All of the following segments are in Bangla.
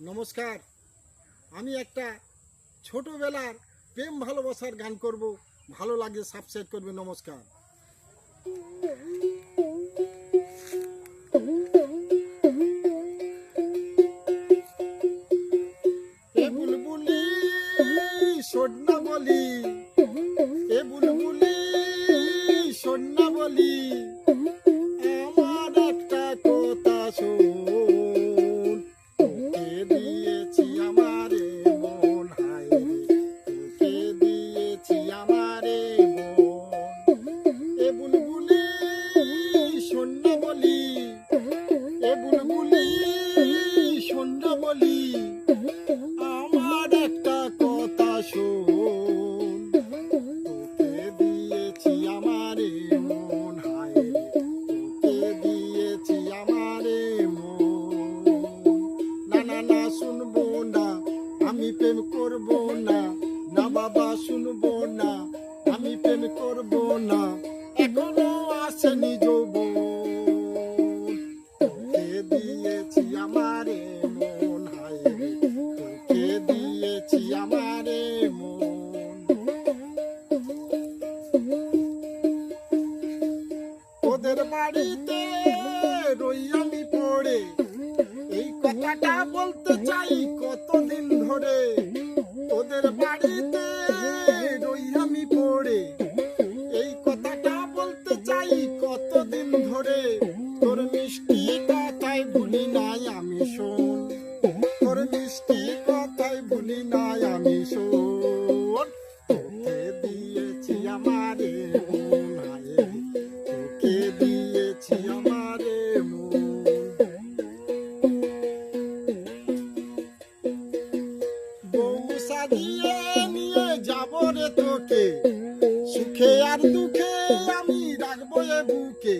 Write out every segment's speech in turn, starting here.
নমস্কার। আমি একটা ছোটবেলার প্রেম ভালোবাসার গান করব, ভালো লাগে সাবস্ক্রাইব করবে। নমস্কার। এ বুলবুলি সোনা বলি, এ বুলবুলি সোনা বলি, আমার একটা কথা শোন। তোকে দিয়েছি আমারে মন, হায় রে তোকে দিয়েছি আমারে মন। এ বুলবুলি সোনা বলি, এ বুলবুলি সোনা বলি, আমার একটা কথা শোন। তোকে দিয়েছি আমারে মন, হায় রে তোকে দিয়েছি আমারে মন। না না না শুনবো না, আমি প্রেম করবো না। না বাবা শুনবো না, আমি প্রেম করবো না। এখনো আসেনি যৌবন। তোকে দিয়েছি আমারে মন, হায় রে তোকে দিয়েছি আমারে মন। তোদের বাড়িতে রই আমি পড়ে, এই কথাটা বলতে চাই কতদিন ধরে। তোদের বাড়িতে রই আমি পড়ে, এই কথাটা বলতে চাই কতদিন ধরে। তোর মিষ্টি কথায় ভুলি নাই আমি শোন, তোর মিষ্টি কথায় ভুলি নাই আমি শোন। তোকে দিয়েছি আমারে মন, হায় রে তোকে দিয়েছি আমারে মন। বউ সাজিয়ে নিয়ে যাব রে তোকে, সুখে আর দুঃখে আমি রাখবো এ বুকে।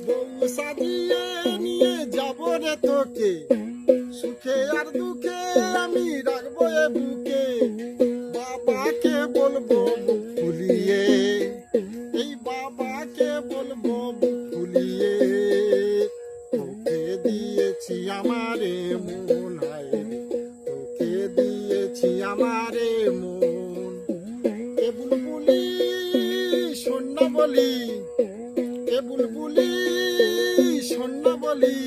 বউ সাজিয়ে নিয়ে যাব রে তোকে, সুখে আর দুঃখে আমি রাখবো এ বুকে। বাবাকে বলবো বুক ফুলিয়ে, এই বাবাকে বলবো বুক ফুলিয়ে। তোকে দিয়েছি আমারে মন, হায় রে তোকে দিয়েছি আমারে মন। এ বুলবুলি সোনা বলি, এ বুলবুলি সোনা বলি,